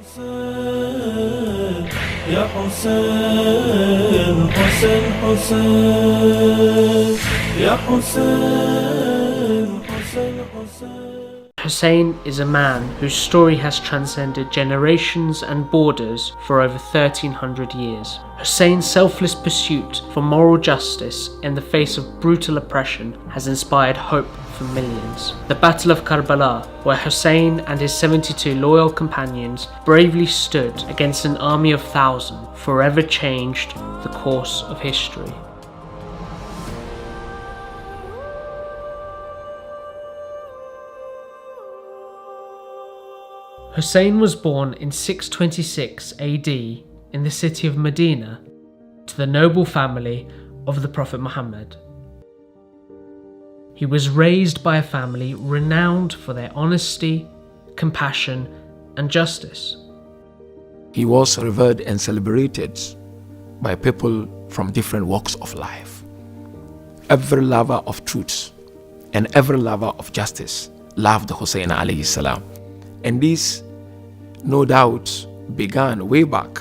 حسين يا حسين حسين حسين يا حسين حسين حسين. Hussain is a man whose story has transcended generations and borders for over 1300 years. Hussain's selfless pursuit for moral justice in the face of brutal oppression has inspired hope for millions. The Battle of Karbala, where Hussain and his 72 loyal companions bravely stood against an army of thousands, forever changed the course of history. Hussain was born in 626 AD in the city of Medina to the noble family of the Prophet Mohammed. He was raised by a family renowned for their honesty, compassion, and justice. He was revered and celebrated by people from different walks of life. Every lover of truth and every lover of justice loved Hussain alayhi salam. And this, no doubt, began way back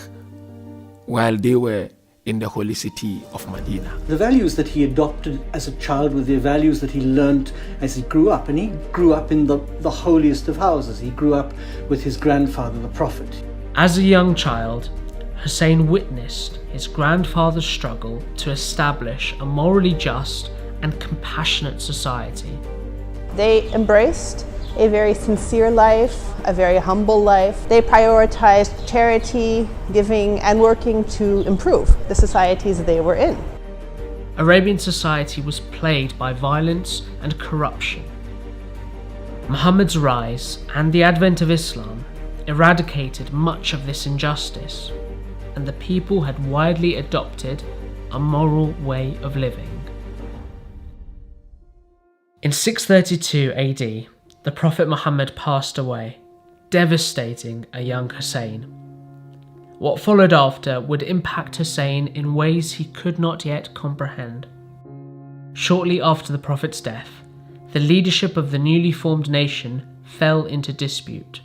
while they were in the holy city of Medina. The values that he adopted as a child were the values that he learnt as he grew up. And he grew up in the holiest of houses. He grew up with his grandfather, the Prophet. As a young child, Hussain witnessed his grandfather's struggle to establish a morally just and compassionate society. They embraced a very sincere life, a very humble life. They prioritized charity, giving, and working to improve the societies they were in. Arabian society was plagued by violence and corruption. Muhammad's rise and the advent of Islam eradicated much of this injustice, and the people had widely adopted a moral way of living. In 632 AD, the Prophet Muhammad passed away, devastating a young Hussain. What followed after would impact Hussain in ways he could not yet comprehend. Shortly after the Prophet's death, the leadership of the newly formed nation fell into dispute.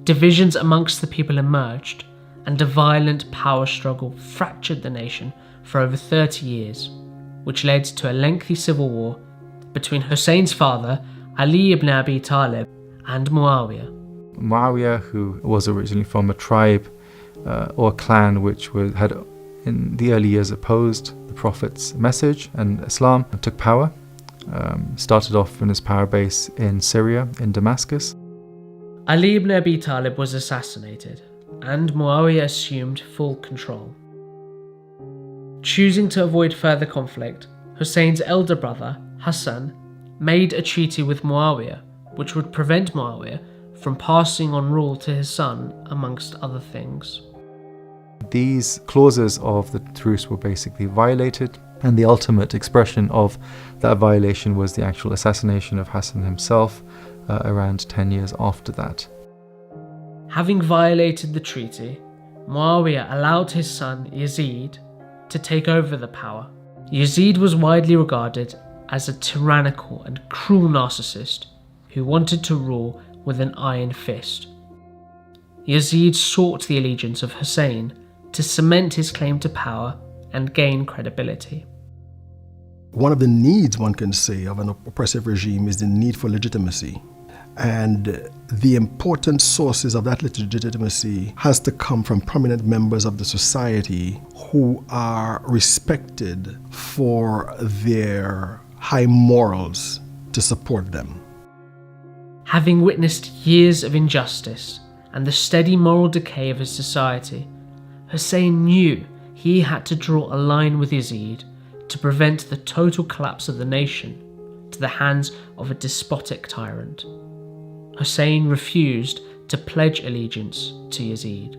Divisions amongst the people emerged, and a violent power struggle fractured the nation for over 30 years, which led to a lengthy civil war between Hussein's father, Ali ibn Abi Talib, and Muawiyah. Muawiyah, who was originally from a tribe or clan which had in the early years opposed the Prophet's message and Islam, took power, started off in his power base in Syria, in Damascus. Ali ibn Abi Talib was assassinated, and Muawiyah assumed full control. Choosing to avoid further conflict, Hussein's elder brother, Hassan, made a treaty with Muawiyah, which would prevent Muawiyah from passing on rule to his son, amongst other things. These clauses of the truce were basically violated, and the ultimate expression of that violation was the actual assassination of Hassan himself around 10 years after that. Having violated the treaty, Muawiyah allowed his son Yazid to take over the power. Yazid was widely regarded as a tyrannical and cruel narcissist who wanted to rule with an iron fist. Yazid sought the allegiance of Hussain to cement his claim to power and gain credibility. One of the needs, one can say, of an oppressive regime is the need for legitimacy. And the important sources of that legitimacy has to come from prominent members of the society who are respected for their high morals to support them. Having witnessed years of injustice and the steady moral decay of his society, Hussain knew he had to draw a line with Yazid to prevent the total collapse of the nation to the hands of a despotic tyrant. Hussain refused to pledge allegiance to Yazid.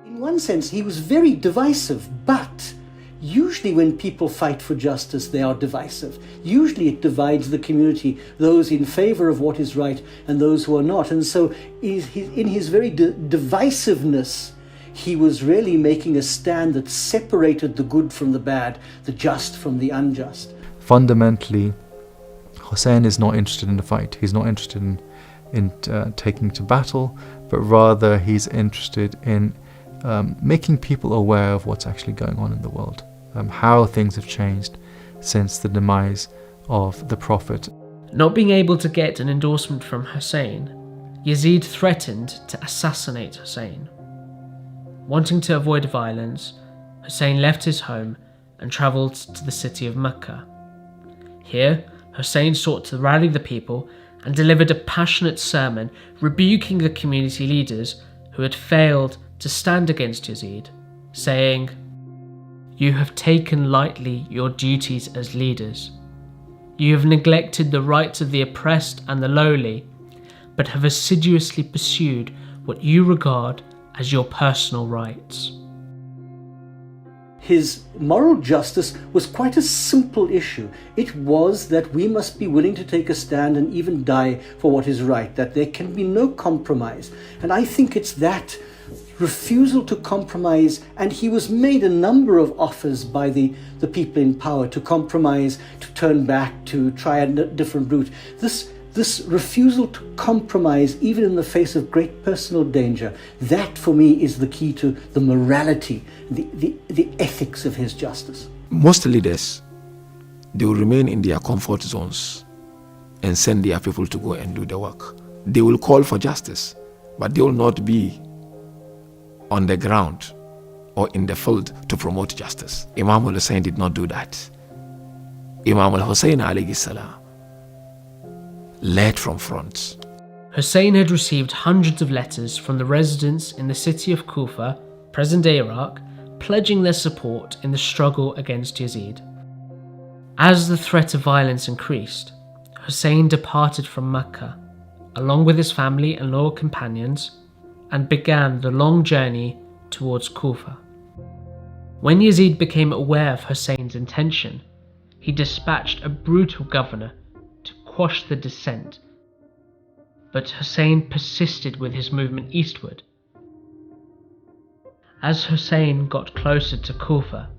In one sense, he was very divisive, but usually when people fight for justice, they are divisive. Usually it divides the community, those in favor of what is right and those who are not. And so in his very divisiveness, he was really making a stand that separated the good from the bad, the just from the unjust. Fundamentally, Hussain is not interested in the fight. He's not interested in taking to battle, but rather he's interested in making people aware of what's actually going on in the world, how things have changed since the demise of the Prophet. Not being able to get an endorsement from Hussein, Yazid threatened to assassinate Hussein. Wanting to avoid violence, Hussein left his home and travelled to the city of Mecca. Here, Hussein sought to rally the people and delivered a passionate sermon rebuking the community leaders who had failed to stand against Yazid, saying, "You have taken lightly your duties as leaders. You have neglected the rights of the oppressed and the lowly, but have assiduously pursued what you regard as your personal rights." His moral justice was quite a simple issue. It was that we must be willing to take a stand and even die for what is right, that there can be no compromise. And I think it's that refusal to compromise, and he was made a number of offers by the people in power to compromise, to turn back, to try a different route. This refusal to compromise, even in the face of great personal danger, that for me is the key to the morality, the ethics of his justice. Most leaders, they will remain in their comfort zones and send their people to go and do the work. They will call for justice, but they will not be on the ground or in the field to promote justice. Imam Hussain did not do that. Imam Hussain alayhi salam led from front. Hussein had received hundreds of letters from the residents in the city of Kufa, present-day Iraq, pledging their support in the struggle against Yazid. As the threat of violence increased, Hussein departed from Mecca, along with his family and loyal companions, and began the long journey towards Kufa. When Yazid became aware of Hussein's intention, he dispatched a brutal governor to quash the dissent, but Hussein persisted with his movement eastward. As Hussein got closer to Kufa,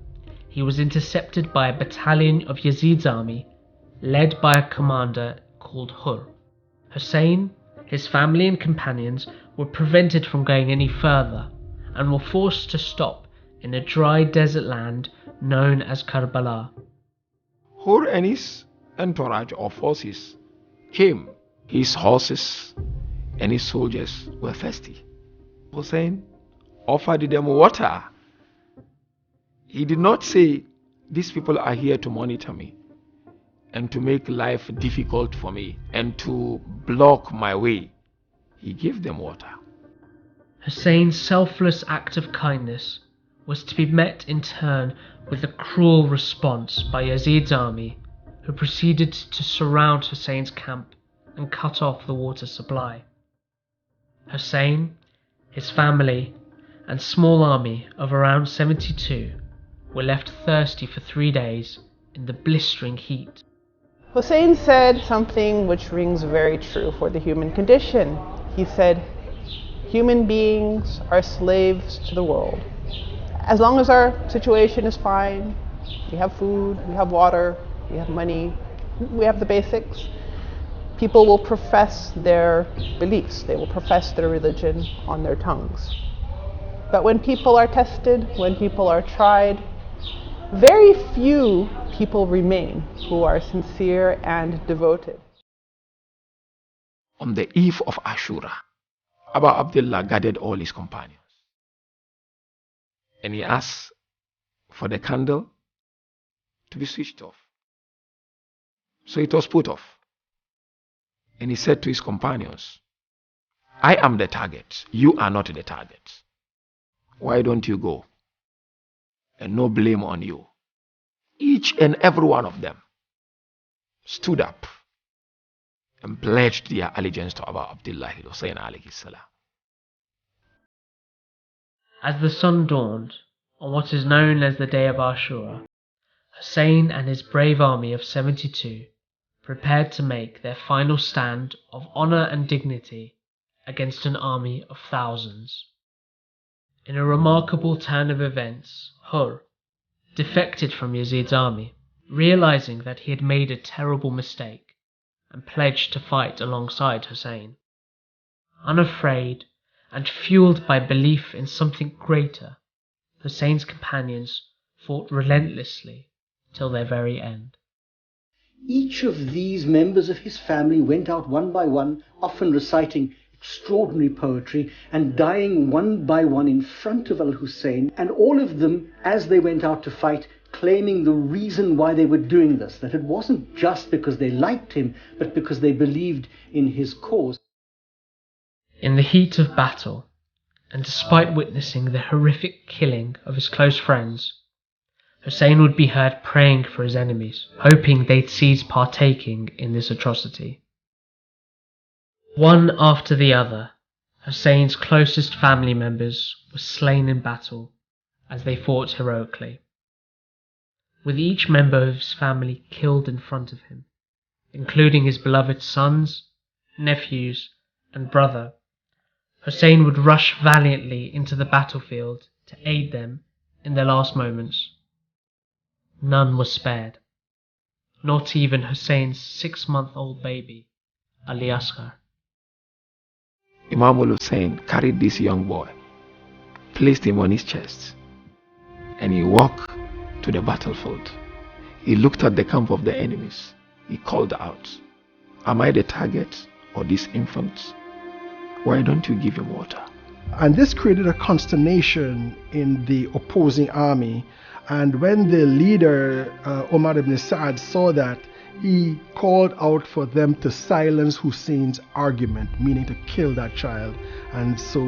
he was intercepted by a battalion of Yazid's army, led by a commander called Hur. Hussein, his family and companions were prevented from going any further and were forced to stop in a dry desert land known as Karbala. Hur and his entourage of forces came. His horses and his soldiers were thirsty. Hussein offered them water. He did not say, "These people are here to monitor me and to make life difficult for me and to block my way." He gave them water. Hussein's selfless act of kindness was to be met in turn with a cruel response by Yazid's army, who proceeded to surround Hussein's camp and cut off the water supply. Hussein, his family, and small army of around 72 were left thirsty for 3 days in the blistering heat. Hussein said something which rings very true for the human condition. He said, "Human beings are slaves to the world. As long as our situation is fine, we have food, we have water, we have money, we have the basics, people will profess their beliefs, they will profess their religion on their tongues. But when people are tested, when people are tried, very few people remain who are sincere and devoted." On the eve of Ashura, Abu Abdullah gathered all his companions and he asked for the candle to be switched off. So it was put off. And he said to his companions, "I am the target, you are not the target. Why don't you go? And no blame on you." Each and every one of them stood up and pledged their allegiance to Abu Abdullah Hussain alayhi salam. As the sun dawned on what is known as the day of Ashura, Hussein and his brave army of 72 prepared to make their final stand of honour and dignity against an army of thousands. In a remarkable turn of events, Hur defected from Yazid's army, realizing that he had made a terrible mistake, and pledged to fight alongside Hussein. Unafraid and fueled by belief in something greater, Husayn's companions fought relentlessly till their very end. Each of these members of his family went out one by one, often reciting extraordinary poetry and dying one by one in front of Al-Hussein, and all of them, as they went out to fight, claiming the reason why they were doing this, that it wasn't just because they liked him, but because they believed in his cause. In the heat of battle, and despite witnessing the horrific killing of his close friends, Husayn would be heard praying for his enemies, hoping they'd cease partaking in this atrocity. One after the other, Husayn's closest family members were slain in battle as they fought heroically, with each member of his family killed in front of him, including his beloved sons, nephews, and brother. Husayn would rush valiantly into the battlefield to aid them in their last moments. None was spared, not even Husayn's 6-month-old baby, Ali Asghar. Imam Hussain carried this young boy, placed him on his chest, and he walked to the battlefield. He looked at the camp of the enemies. He called out, "Am I the target or this infant? Why don't you give him water?" And this created a consternation in the opposing army. And when the leader, Omar ibn Sa'ad, saw that, he called out for them to silence Hussein's argument, meaning to kill that child. And so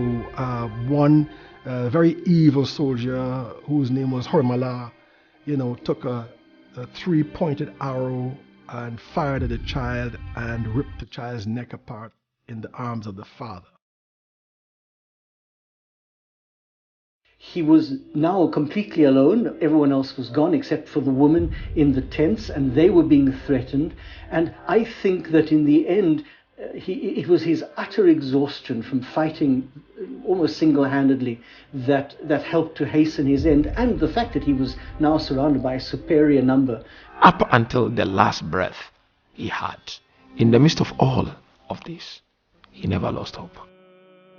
one very evil soldier, whose name was Hormala, took a 3-pointed arrow and fired at the child and ripped the child's neck apart in the arms of the father. He was now completely alone. Everyone else was gone except for the women in the tents, and they were being threatened. And I think that in the end, it was his utter exhaustion from fighting almost single-handedly that helped to hasten his end, and the fact that he was now surrounded by a superior number. Up until the last breath he had, in the midst of all of this, he never lost hope.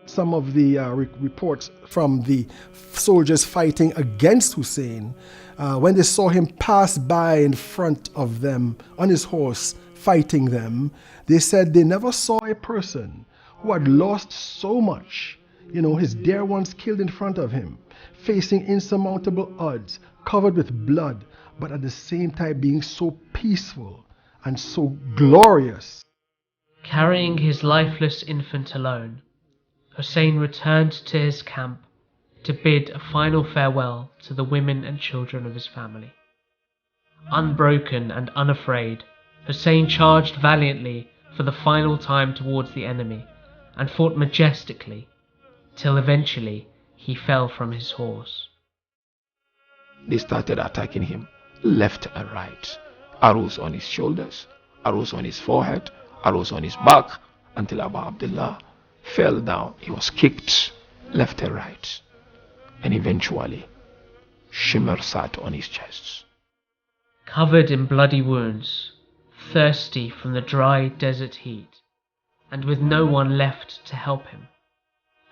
Some of the reports from the soldiers fighting against Hussein, when they saw him pass by in front of them on his horse fighting them, they said they never saw a person who had lost so much, his dear ones killed in front of him, facing insurmountable odds, covered with blood, but at the same time being so peaceful and so glorious. Carrying his lifeless infant alone, Husayn returned to his camp to bid a final farewell to the women and children of his family. Unbroken and unafraid, Husayn charged valiantly for the final time towards the enemy and fought majestically till eventually he fell from his horse. They started attacking him left and right. Arrows on his shoulders, arrows on his forehead, arrows on his back, until Abu Abdullah fell down. He was kicked left and right, and eventually Shimmer sat on his chest. Covered in bloody wounds, thirsty from the dry desert heat, and with no one left to help him,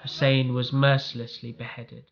Husayn was mercilessly beheaded.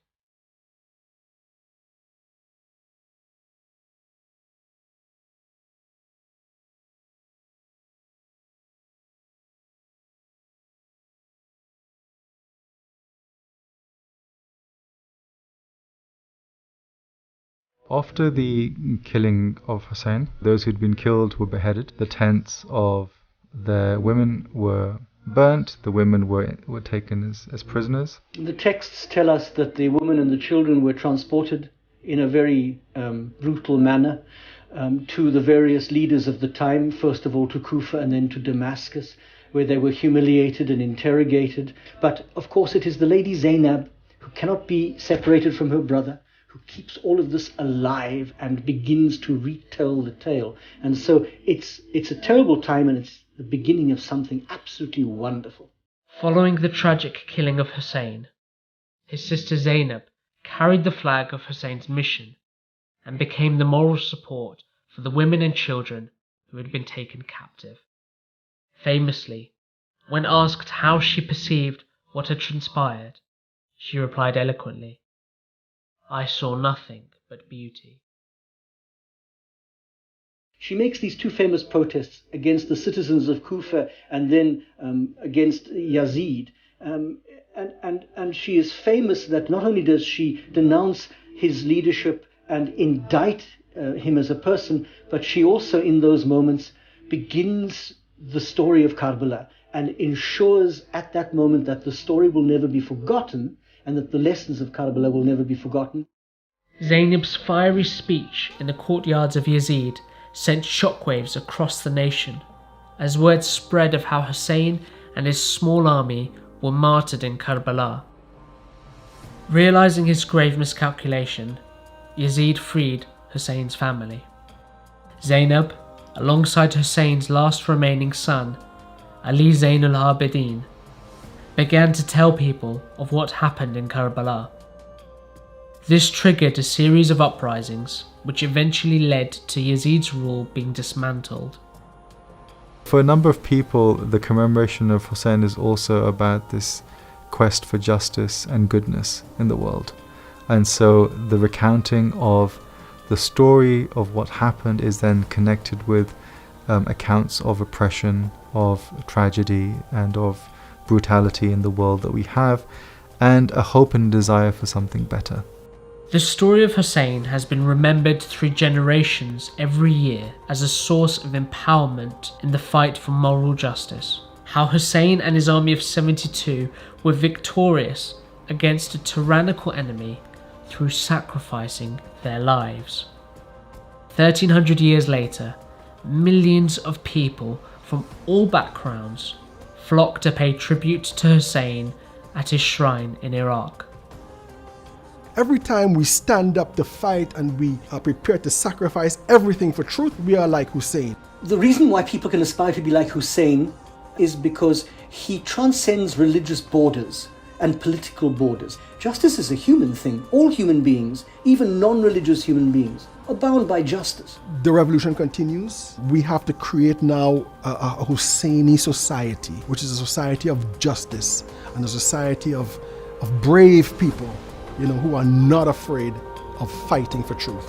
After the killing of Hussain, those who'd been killed were beheaded. The tents of the women were burnt. The women were taken as prisoners. The texts tell us that the women and the children were transported in a very brutal manner to the various leaders of the time, first of all to Kufa and then to Damascus, where they were humiliated and interrogated. But of course it is the lady Zainab, who cannot be separated from her brother, who keeps all of this alive and begins to retell the tale. And so it's a terrible time, and it's the beginning of something absolutely wonderful. Following the tragic killing of Husayn, his sister Zainab carried the flag of Husayn's mission and became the moral support for the women and children who had been taken captive. Famously, when asked how she perceived what had transpired, she replied eloquently, "I saw nothing but beauty." She makes these two famous protests against the citizens of Kufa and then against Yazid. And she is famous that not only does she denounce his leadership and indict him as a person, but she also in those moments begins the story of Karbala and ensures at that moment that the story will never be forgotten and that the lessons of Karbala will never be forgotten. Zainab's fiery speech in the courtyards of Yazid sent shockwaves across the nation, as word spread of how Hussein and his small army were martyred in Karbala. Realizing his grave miscalculation, Yazid freed Hussein's family. Zainab, alongside Hussein's last remaining son, Ali Zain al-Abidin, began to tell people of what happened in Karbala. This triggered a series of uprisings, which eventually led to Yazid's rule being dismantled. For a number of people, the commemoration of Hussein is also about this quest for justice and goodness in the world. And so the recounting of the story of what happened is then connected with accounts of oppression, of tragedy, and of brutality in the world that we have, and a hope and desire for something better. The story of Hussein has been remembered through generations every year as a source of empowerment in the fight for moral justice. How Hussein and his army of 72 were victorious against a tyrannical enemy through sacrificing their lives. 1300 years later, millions of people from all backgrounds flocked to pay tribute to Hussein at his shrine in Iraq. Every time we stand up to fight and we are prepared to sacrifice everything for truth, we are like Hussein. The reason why people can aspire to be like Hussein is because he transcends religious borders and political borders. Justice is a human thing. All human beings, even non-religious human beings, are bound by justice. The revolution continues. We have to create now a Husseini society, which is a society of justice and a society of brave people, who are not afraid of fighting for truth.